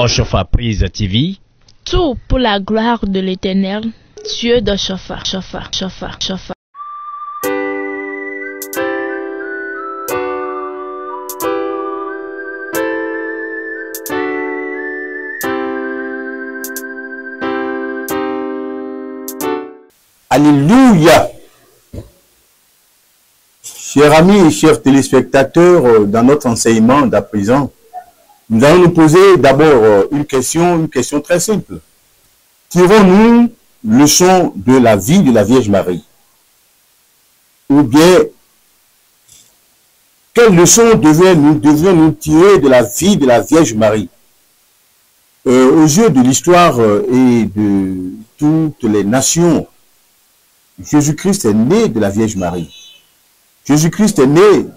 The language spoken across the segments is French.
Oshofa Prise TV. Tout pour la gloire de l'Éternel, Dieu de Shofa. Alléluia. Chers amis et chers téléspectateurs, dans notre enseignement d'à présent, nous allons nous poser d'abord une question très simple. Tirons-nous leçon de la vie de la Vierge Marie? Ou bien, quelle leçon devions-nous tirer de la vie de la Vierge Marie? Aux yeux de l'histoire et de toutes les nations, Jésus-Christ est né de la Vierge Marie. Jésus-Christ est né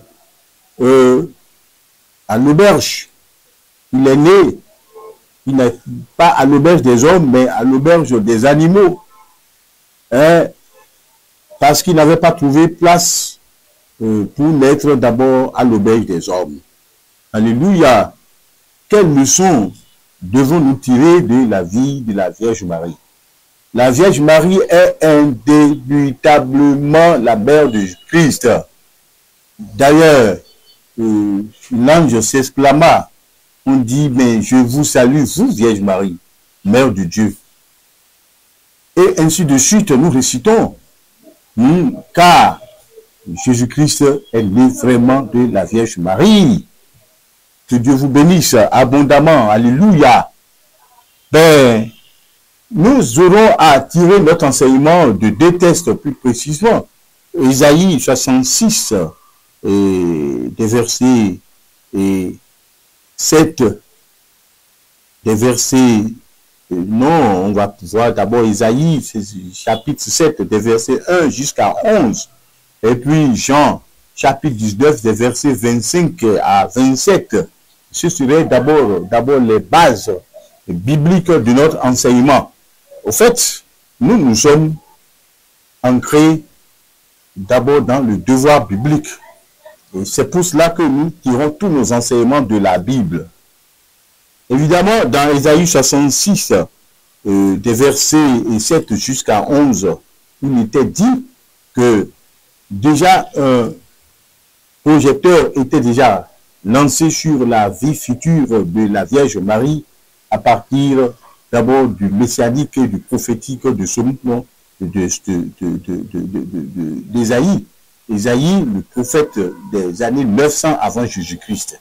à l'auberge. Il est né, il n'est pas à l'auberge des hommes, mais à l'auberge des animaux. Parce qu'il n'avait pas trouvé place pour naître d'abord à l'auberge des hommes. Alléluia. Quelle leçon devons-nous tirer de la vie de la Vierge Marie? La Vierge Marie est indébutablement la mère de Christ. D'ailleurs, l'ange s'exclama, on dit, mais je vous salue, vous, Vierge Marie, mère de Dieu. Et ainsi de suite, nous récitons, car Jésus-Christ est né vraiment de la Vierge Marie. Que Dieu vous bénisse abondamment. Alléluia. Ben, nous aurons à tirer notre enseignement de deux textes plus précisément. Isaïe 66, des versets 7, des versets, non, on va voir d'abord Isaïe, chapitre 7, des versets 1 jusqu'à 11, et puis Jean, chapitre 19, des versets 25 à 27. Ce serait d'abord les bases bibliques de notre enseignement. Au fait, nous sommes ancrés d'abord dans le devoir biblique. Et c'est pour cela que nous tirons tous nos enseignements de la Bible. Évidemment, dans Isaïe 66, des versets 7 jusqu'à 11, il était dit que déjà un projecteur était déjà lancé sur la vie future de la Vierge Marie à partir d'abord du messianique et du prophétique de ce mouvement d'Ésaïe. Ésaïe, le prophète des années 900 avant Jésus-Christ.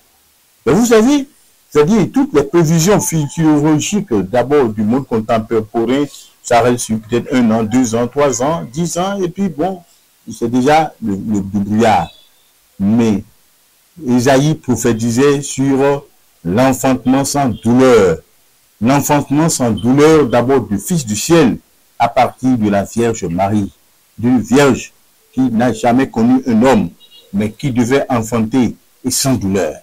Vous savez, c'est-à-dire toutes les prévisions futurologiques d'abord du monde contemporain, ça reste sur peut-être 1 an, 2 ans, 3 ans, 10 ans, et puis bon, c'est déjà le brouillard. Mais Ésaïe prophétisait sur l'enfantement sans douleur. L'enfantement sans douleur d'abord du Fils du ciel à partir de la Vierge Marie, d'une Vierge qui n'a jamais connu un homme, mais qui devait enfanter et sans douleur.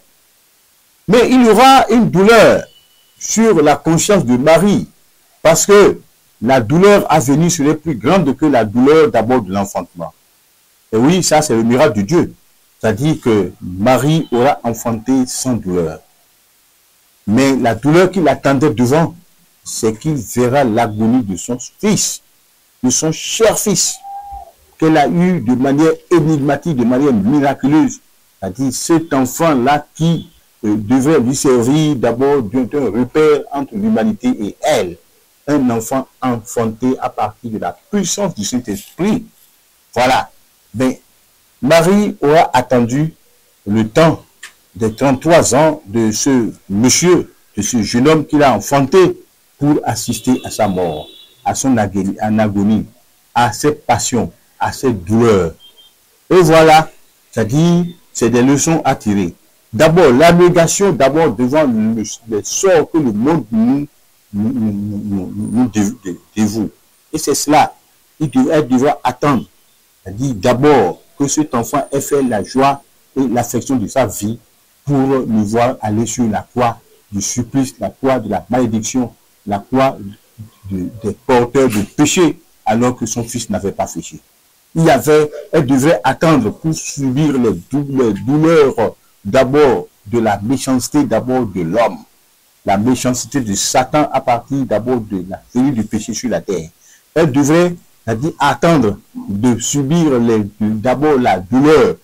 Mais il y aura une douleur sur la conscience de Marie, parce que la douleur à venir serait plus grande que la douleur d'abord de l'enfantement. Et oui, ça c'est le miracle de Dieu. C'est-à-dire que Marie aura enfanté sans douleur. Mais la douleur qui l'attendait devant, c'est qu'il verra l'agonie de son fils, de son cher fils, qu'elle a eu de manière énigmatique, de manière miraculeuse. C'est-à-dire cet enfant-là qui devait lui servir d'abord d'un repère entre l'humanité et elle. Un enfant enfanté à partir de la puissance du Saint-Esprit. Voilà. Mais Marie aura attendu le temps des 33 ans de ce monsieur, de ce jeune homme qu'il a enfanté pour assister à sa mort, à son agonie, à ses passions, à ses douleurs. Et voilà, c'est-à-dire, c'est des leçons à tirer. D'abord, l'abnégation, d'abord devant le sort que le monde nous dévoue. Et c'est cela, elle devra attendre. C'est-à-dire, d'abord, que cet enfant ait fait la joie et l'affection de sa vie pour nous voir aller sur la croix du supplice, la croix de la malédiction, la croix des porteurs de péché, alors que son fils n'avait pas péché. Elle devait attendre pour subir les douleurs d'abord de la méchanceté, d'abord de l'homme. la méchanceté de Satan à partir d'abord de la venue du péché sur la terre. Elle devrait, c'est-à-dire, attendre de subir d'abord la douleur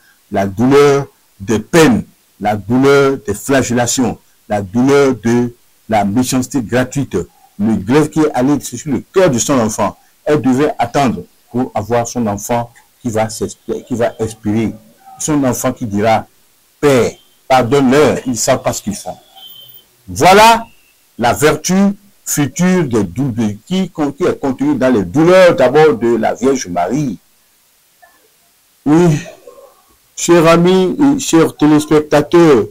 des peines, la douleur des flagellations, la douleur de la méchanceté gratuite, le glaive qui est allé sur le cœur de son enfant. Elle devait attendre pour avoir son enfant qui va expirer. Son enfant qui dira, Père, pardonne-leur, ils ne savent pas ce qu'ils font. Voilà la vertu future qui est contenue dans les douleurs d'abord de la Vierge Marie. Oui, chers amis et chers téléspectateurs,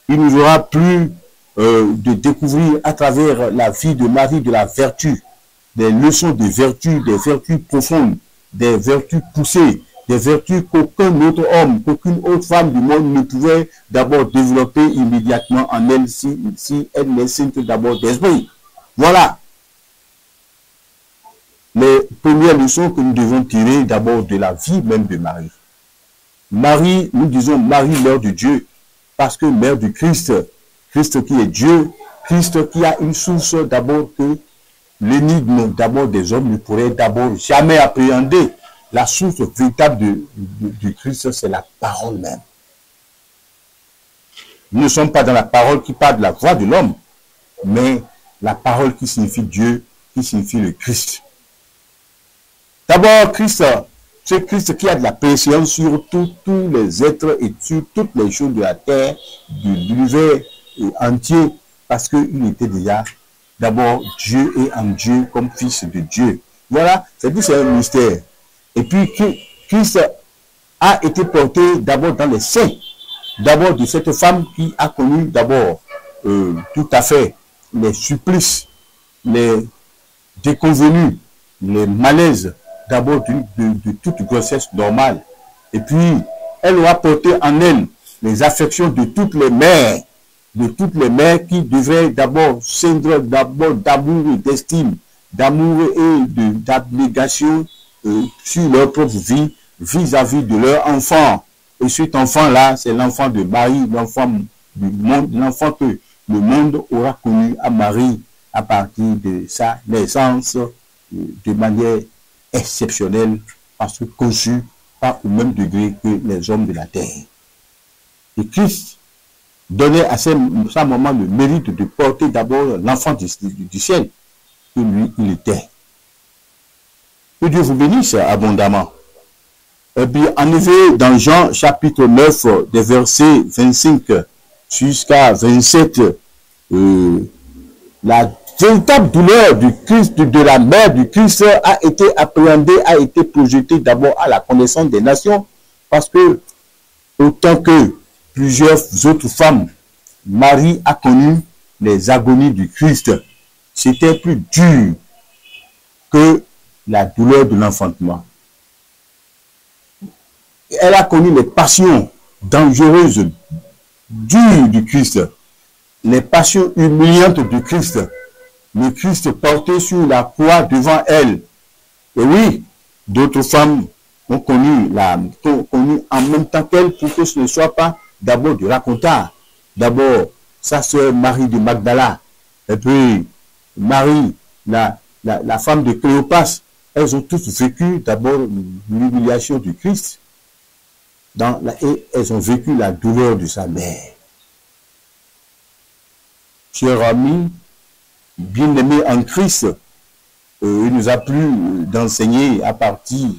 il nous aura plu de découvrir à travers la vie de Marie de la vertu, des leçons de vertu, des vertus profondes, des vertus poussées, des vertus qu'aucun autre homme, qu'aucune autre femme du monde ne pouvait d'abord développer immédiatement en elle si elle n'est sainte d'abord d'esprit. Voilà les premières leçons que nous devons tirer d'abord de la vie même de Marie. Marie, nous disons Marie, mère de Dieu, parce que mère du Christ, Christ qui est Dieu, Christ qui a une source d'abord que l'énigme d'abord des hommes ne pourrait d'abord jamais appréhender. La source véritable du Christ, c'est la parole même. Nous ne sommes pas dans la parole qui parle de la voix de l'homme, mais la parole qui signifie Dieu, qui signifie le Christ. D'abord, Christ, c'est Christ qui a de la préscience sur tous les êtres et sur toutes les choses de la terre, de l'univers entier, parce qu'il était déjà d'abord Dieu et en Dieu comme fils de Dieu. Voilà, c'est un mystère. Et puis, Christ a été porté d'abord dans les seins, d'abord de cette femme qui a connu d'abord tout à fait les supplices, les déconvenues, les malaises, d'abord de toute grossesse normale. Et puis, elle aura porté en elle les affections de toutes les mères qui devraient d'abord cindre d'abord d'amour et d'estime, d'amour et d'abnégation sur leur propre vie vis-à-vis de leur enfant. Et cet enfant-là, c'est l'enfant de Marie, l'enfant du monde, l'enfant que le monde aura connu à Marie à partir de sa naissance de manière exceptionnelle, parce que conçu pas au même degré que les hommes de la terre. Et Christ donnait à sa maman le mérite de porter d'abord l'enfant du ciel, que lui, il était. Que Dieu vous bénisse abondamment. Et puis, en effet, dans Jean chapitre 9, des versets 25 jusqu'à 27, la véritable douleur du Christ, de la mère du Christ, a été appréhendée, a été projetée d'abord à la connaissance des nations, parce que, autant que plusieurs autres femmes, Marie a connu les agonies du Christ. C'était plus dur que la douleur de l'enfantement. Elle a connu les passions dangereuses, dures du Christ, les passions humiliantes du Christ. Le Christ porté sur la croix devant elle. Et oui, d'autres femmes ont connu en même temps qu'elle, pour que ce ne soit pas d'abord du racontard. D'abord, sa sœur Marie de Magdala, et puis Marie, la femme de Cléopas. Elles ont toutes vécu d'abord l'humiliation du Christ et elles ont vécu la douleur de sa mère. Chers amis, bien-aimés en Christ, il nous a plu d'enseigner à partir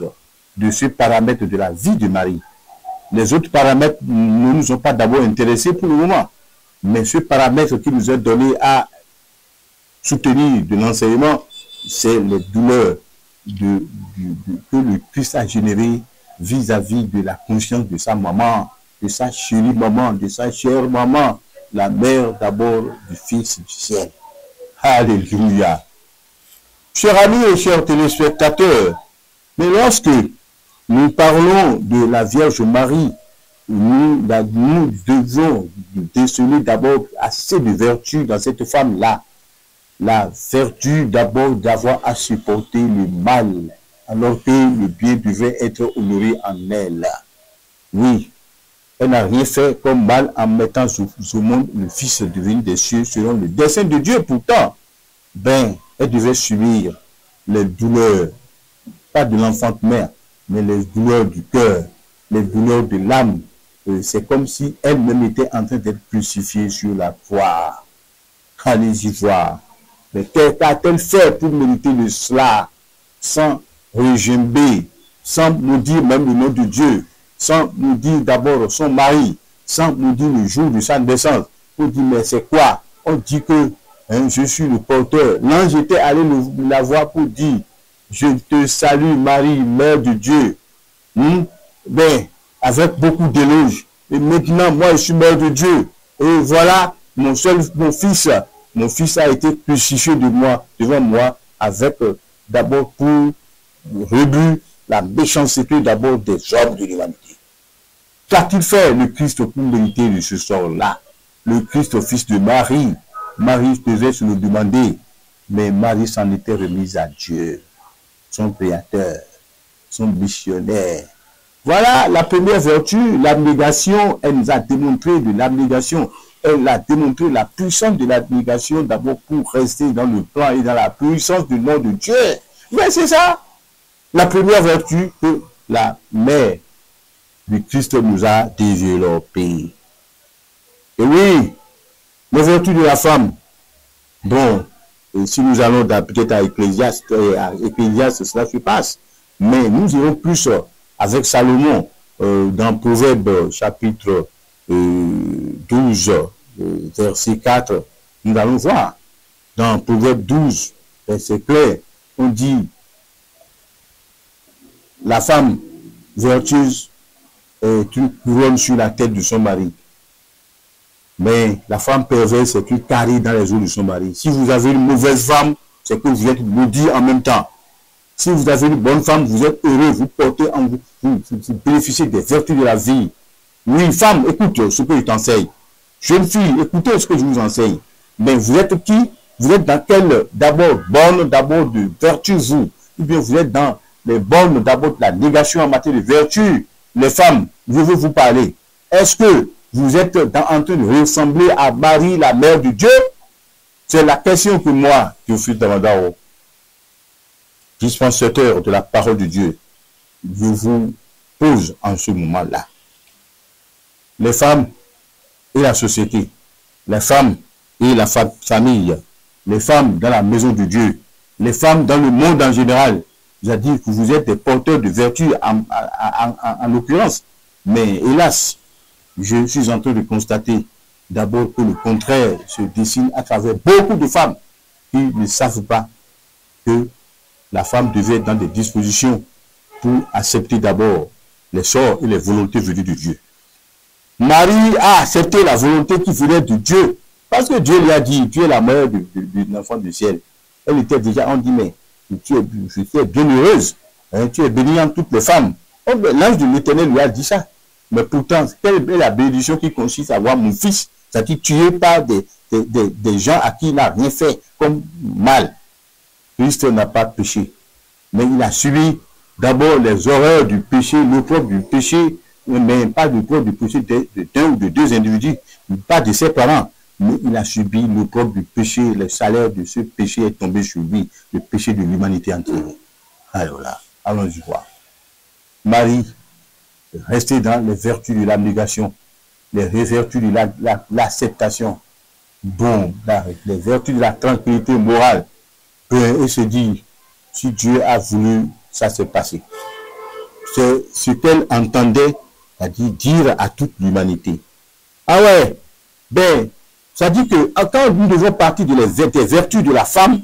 de ce paramètre de la vie de Marie. Les autres paramètres ne nous ont pas d'abord intéressés pour le moment, mais ce paramètre qui nous est donné à soutenir de l'enseignement, c'est les douleurs que le Christ a générées vis-à-vis de la conscience de sa maman, de sa chérie maman, de sa chère maman, la mère d'abord du Fils du ciel. Alléluia. Chers amis et chers téléspectateurs, mais lorsque nous parlons de la Vierge Marie, nous devons déceler d'abord assez de vertu dans cette femme-là. La vertu d'abord d'avoir à supporter le mal, alors que le bien devait être honoré en elle. Oui, Elle n'a rien fait comme mal en mettant au monde le Fils divin des cieux selon le dessein de Dieu. Pourtant, ben, elle devait subir les douleurs, pas de l'enfant-mère, mais les douleurs du cœur, les douleurs de l'âme. C'est comme si elle-même était en train d'être crucifiée sur la croix. Allez-y voir. Mais qu'a-t-elle fait pour mériter de cela, sans regimber, sans maudire même le nom de Dieu, sans nous dire d'abord son mari, sans nous dire le jour de sa naissance, pour dire mais c'est quoi? On dit que je suis le porteur. L'ange était allé la voir pour dire, je te salue Marie, mère de Dieu. Ben, avec beaucoup d'éloges. Et maintenant, moi, je suis mère de Dieu. Et voilà, mon fils a été crucifié devant moi, avec d'abord pour rebut la méchanceté d'abord des hommes de l'humanité. Qu'a-t-il fait le Christ pour mériter de ce sort-là? Le Christ, fils de Marie. Marie devait se le demander, mais Marie s'en était remise à Dieu, son créateur, son missionnaire. Voilà la première vertu, l'abnégation. Elle nous a démontré de l'abnégation. Elle a démontré la puissance de l'abnégation d'abord pour rester dans le plan et dans la puissance du nom de Dieu. Mais c'est ça, la première vertu que la mère du Christ nous a développée. Et oui, les vertus de la femme. Bon, et si nous allons peut-être à Ecclésiaste, cela se passe. Mais nous irons plus avec Salomon dans Proverbe chapitre 12, verset 4. Nous allons voir. Dans Proverbe 12, verset clair, on dit la femme vertueuse est une couronne sur la tête de son mari. Mais la femme perverse est une carie dans les os de son mari. Si vous avez une mauvaise femme, c'est que vous êtes maudit en même temps. Si vous avez une bonne femme, vous êtes heureux, vous portez en vous, vous bénéficiez des vertus de la vie. Oui, femme, écoute ce que je t'enseigne. Jeune fille, écoutez ce que je vous enseigne. Mais vous êtes qui? Vous êtes dans quelle d'abord borne d'abord de vertu, vous? Ou bien vous êtes dans les bornes d'abord de la négation en matière de vertu? Les femmes, je veux vous parler. Est-ce que vous êtes en train de ressembler à Marie, la mère de Dieu? C'est la question que moi, Théophile Damandao, dispensateur de la parole de Dieu, je vous pose en ce moment-là. Les femmes et la société, les femmes et la famille, les femmes dans la maison de Dieu, les femmes dans le monde en général, c'est-à-dire que vous êtes des porteurs de vertu en l'occurrence. Mais hélas, je suis en train de constater d'abord que le contraire se dessine à travers beaucoup de femmes qui ne savent pas que la femme devait être dans des dispositions pour accepter d'abord les sorts et les volontés venues de Dieu. Marie a accepté la volonté qui venait de Dieu, parce que Dieu lui a dit, tu es la mère de l'enfant du ciel. Elle était déjà, on dit, mais tu es bien heureuse, hein, tu es bénie en toutes les femmes. L'ange de l'Éternel lui a dit ça. Mais pourtant, quelle est la bénédiction qui consiste à voir mon fils, c'est-à-dire tué par des gens à qui il n'a rien fait comme mal. Christ n'a pas péché, mais il a subi d'abord les horreurs du péché, l'opprobre du péché, mais pas l'opprobre du péché d'un ou de deux individus, pas de ses parents, mais il a subi l'opprobre du péché, le salaire de ce péché est tombé sur lui, le péché de l'humanité entière. Alors là, allons-y voir. Marie, restez dans les vertus de l'abnégation, les vertus de l'acceptation, bon, les vertus de la tranquillité morale, et se dit, si Dieu a voulu, ça s'est passé. C'est ce qu'elle entendait, c'est-à-dire dire à toute l'humanité. Ah ouais, ben, ça dit que quand nous devons partir des vertus de la femme,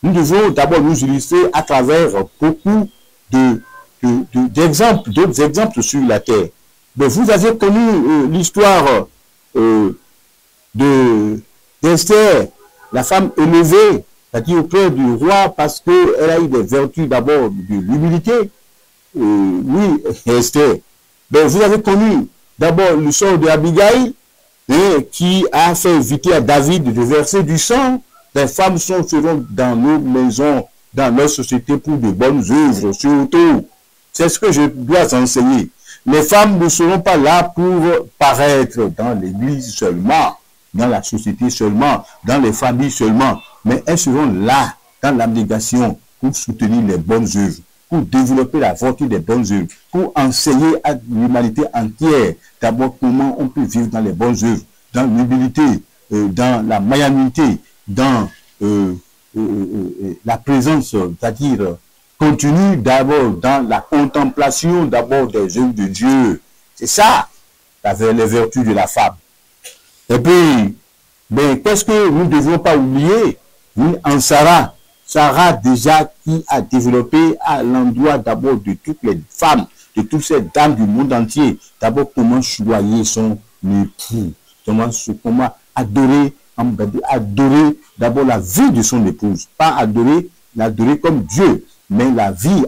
nous devons d'abord nous illustrer à travers beaucoup d'exemples, d'autres exemples sur la terre. Ben, vous avez connu l'histoire d'Esther, la femme élevée, c'est-à-dire auprès du roi, parce qu'elle a eu des vertus d'abord de l'humilité. Oui, Esther. Ben, vous avez connu d'abord le sort de Abigail, qui a fait éviter à David de verser du sang. Les femmes sont souvent dans nos maisons, dans nos sociétés pour de bonnes œuvres, surtout. C'est ce que je dois enseigner. Les femmes ne seront pas là pour paraître dans l'église seulement, dans la société seulement, dans les familles seulement, mais elles seront là dans l'abnégation pour soutenir les bonnes œuvres, pour développer la vertu des bonnes œuvres, pour enseigner à l'humanité entière d'abord comment on peut vivre dans les bonnes œuvres, dans l'humilité, dans la magnanimité, dans la présence, c'est-à-dire continue d'abord dans la contemplation d'abord des œuvres de Dieu. C'est ça, les vertus de la femme. Et puis, ben, qu'est-ce que nous ne devons pas oublier? Oui, en Sarah, Sarah déjà qui a développé à l'endroit d'abord de toutes les femmes, de toutes ces dames du monde entier, d'abord comment choyer son époux, comment adorer d'abord la vie de son épouse, pas l'adorer comme Dieu, mais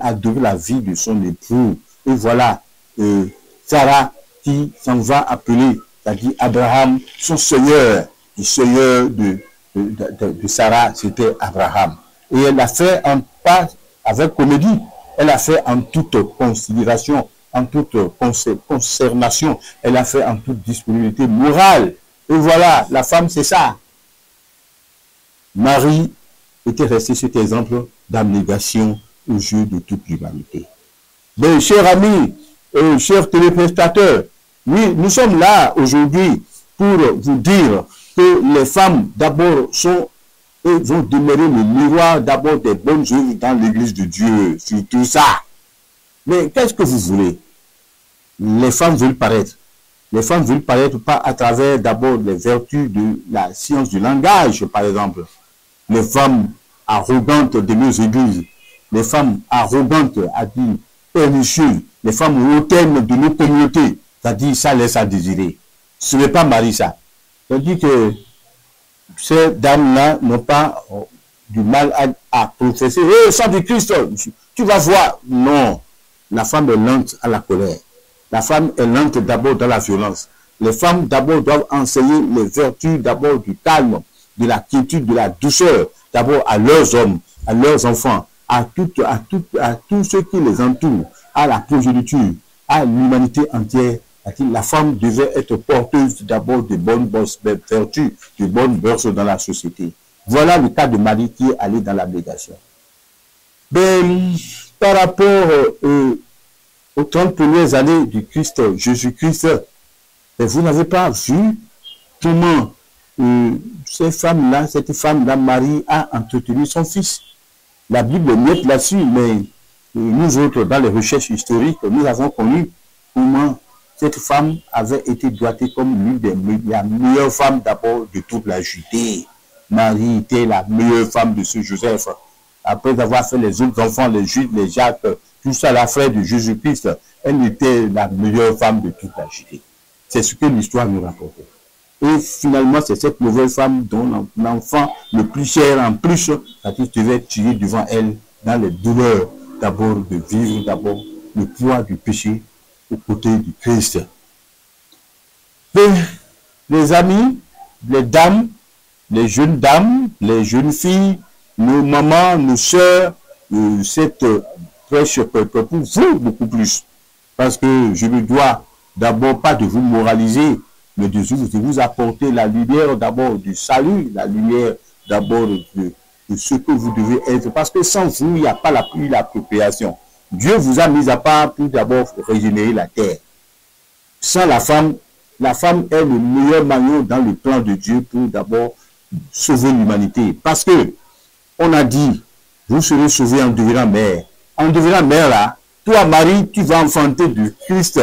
adorer la vie de son époux. Et voilà, Sarah qui s'en va appeler, c'est-à-dire Abraham, son seigneur, le seigneur de Sarah, c'était Abraham. Et elle l'a fait pas avec comédie, elle a fait en toute considération, en toute consternation, elle a fait en toute disponibilité morale. Et voilà, la femme, c'est ça. Marie était restée cet exemple d'abnégation aux yeux de toute l'humanité. Mais chers amis, chers téléspectateurs, oui, nous sommes là aujourd'hui pour vous dire que les femmes d'abord vont demeurer le miroir d'abord des bonnes œuvres dans l'église de Dieu, surtout ça. Mais qu'est-ce que vous voulez? Les femmes veulent paraître. Les femmes veulent paraître pas à travers d'abord les vertus de la science du langage, par exemple. Les femmes arrogantes de nos églises, les femmes arrogantes, à dire pernicieuses, les femmes hautaines de nos communautés, c'est-à-dire ça laisse à désirer. Ce n'est pas Marie ça. C'est-à-dire que ces dames-là n'ont pas du mal à professer. « sang du Christ, tu vas voir. » Non. La femme est lente à la colère. La femme est lente d'abord dans la violence. Les femmes d'abord doivent enseigner les vertus d'abord du calme, de la quiétude, de la douceur, d'abord à leurs hommes, à leurs enfants, à tous ceux qui les entourent, à la progéniture, à l'humanité entière. La femme devait être porteuse d'abord de bonnes vertus, de bonnes mœurs dans la société. Voilà le cas de Marie qui est allée dans l'abnégation. Ben, par rapport aux 30 premières années du Christ, Jésus-Christ, vous n'avez pas vu comment cette femme-là, Marie, a entretenu son fils. La Bible est nette là-dessus, mais nous autres, dans les recherches historiques, nous avons connu comment cette femme avait été doitée comme l'une des meilleures femmes d'abord de toute la Judée. Marie était la meilleure femme de ce Joseph. Après avoir fait les autres enfants, les Judes, les Jacques, tout ça, la frère de Jésus-Christ, elle était la meilleure femme de toute la Judée. C'est ce que l'histoire nous rapporte. Et finalement, c'est cette mauvaise femme dont l'enfant le plus cher en plus, c'est-à-dire devait tuer devant elle dans les douleurs d'abord de vivre, d'abord le poids du péché aux côtés du Christ. Et les amis, les dames, les jeunes filles, nos mamans, nos sœurs, cette prêche pour vous beaucoup plus. Parce que je ne dois d'abord pas de vous moraliser, mais de vous apporter la lumière d'abord du salut, la lumière d'abord de ce que vous devez être. Parce que sans vous, il n'y a pas la procréation. Dieu vous a mis à part pour d'abord régénérer la terre. Sans la femme est le meilleur maillon dans le plan de Dieu pour d'abord sauver l'humanité. Parce que on a dit, vous serez sauvés en devenant mère. En devenant mère là, toi Marie, tu vas enfanter du Christ.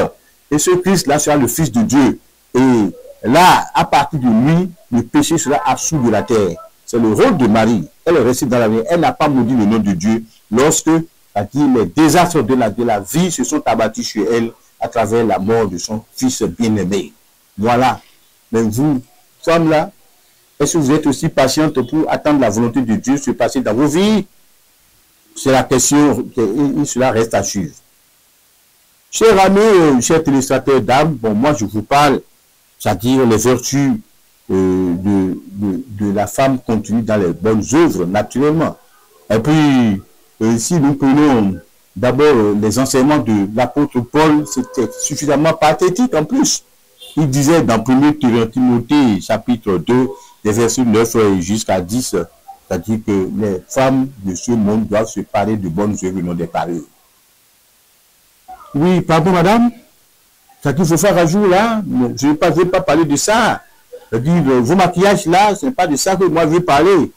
Et ce Christ-là sera le Fils de Dieu. Et là, à partir de lui, le péché sera absous de la terre. C'est le rôle de Marie. Elle est restée dans la vie. Elle n'a pas maudit le nom de Dieu lorsque les désastres de la vie se sont abattus sur elle à travers la mort de son fils bien-aimé. Voilà. Mais vous, femmes là, est-ce que vous êtes aussi patiente pour attendre la volonté de Dieu se passer dans vos vies? C'est la question et cela reste à suivre. Chers amis, chers téléspectateurs d'âme, bon, moi je vous parle, c'est-à-dire les vertus de la femme contenues dans les bonnes œuvres, naturellement. Et puis, si nous prenons d'abord, les enseignements de l'apôtre Paul, c'était suffisamment pathétique en plus. Il disait dans 1 Timothée, chapitre 2, des versets 9 jusqu'à 10, c'est-à-dire que les femmes de ce monde doivent se parer de bonnes œuvres et non des parures. Oui, pardon madame, c'est-à-dire qu'il faut faire un jour là, je ne vais pas parler de ça. C'est-à-dire, vos maquillages là, ce n'est pas de ça que moi je veux parler.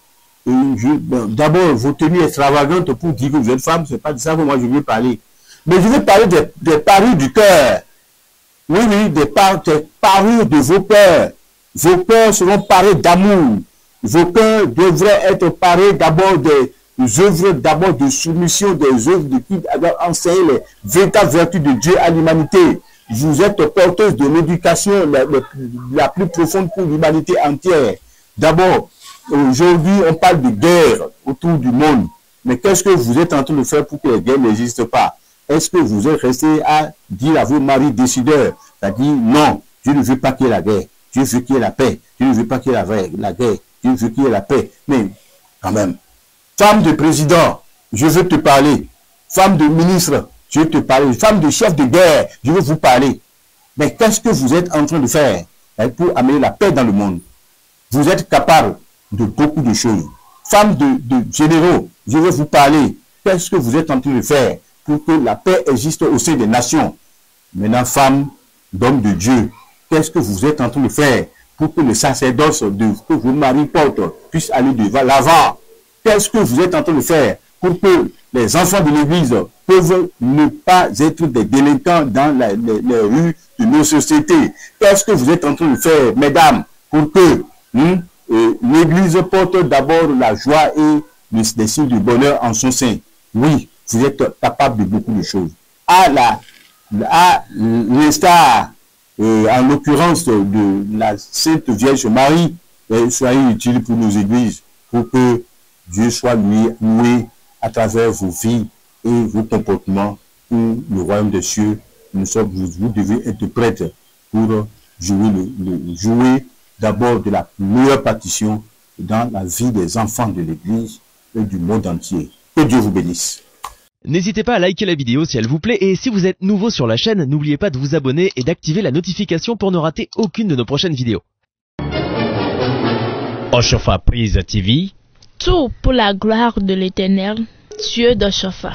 D'abord, vos tenues extravagantes pour dire que vous êtes femme, ce n'est pas de ça que moi je veux parler. Mais je veux parler des parures du cœur. Oui, oui, des parures de vos cœurs. Vos cœurs seront parés d'amour. Vos cœurs devraient être parés d'abord des œuvres d'abord de soumission, des œuvres qui enseignent les véritables vertus de Dieu à l'humanité. Vous êtes porteuse de l'éducation la plus profonde pour l'humanité entière. D'abord, aujourd'hui, on parle de guerre autour du monde. Mais qu'est-ce que vous êtes en train de faire pour que les guerres n'existent pas? Est-ce que vous êtes resté à dire à vos maris décideurs, c'est-à-dire non, je ne veux pas qu'il y ait la guerre, je veux qu'il y ait la paix, je ne veux pas qu'il y ait la guerre, je veux qu'il y ait la paix. Mais quand même, femme de président, je veux te parler. Femme de ministre, je veux te parler. Femme de chef de guerre, je veux vous parler. Mais qu'est-ce que vous êtes en train de faire pour amener la paix dans le monde? Vous êtes capable de beaucoup de choses. Femme de généraux, je veux vous parler. Qu'est-ce que vous êtes en train de faire pour que la paix existe au sein des nations? Maintenant, femme d'homme de Dieu, qu'est-ce que vous êtes en train de faire pour que le sacerdoce que vos maris portent puisse aller de l'avant? Qu'est-ce que vous êtes en train de faire pour que les enfants de l'Église peuvent ne pas être des délinquants dans les rues de nos sociétés? Qu'est-ce que vous êtes en train de faire, mesdames, pour que l'Église porte d'abord la joie et les signes du bonheur en son sein? Oui, vous êtes capable de beaucoup de choses. À l'instar, en l'occurrence de la Sainte Vierge Marie, soyez utile pour nos églises, pour que Dieu soit loué à travers vos vies et vos comportements pour le royaume des cieux. Vous devez être prêtres pour jouer d'abord de la meilleure partition dans la vie des enfants de l'Église et du monde entier. Que Dieu vous bénisse. N'hésitez pas à liker la vidéo si elle vous plaît et si vous êtes nouveau sur la chaîne, n'oubliez pas de vous abonner et d'activer la notification pour ne rater aucune de nos prochaines vidéos. Oshofa Prise TV. Tout pour la gloire de l'Éternel, Dieu de Shofa.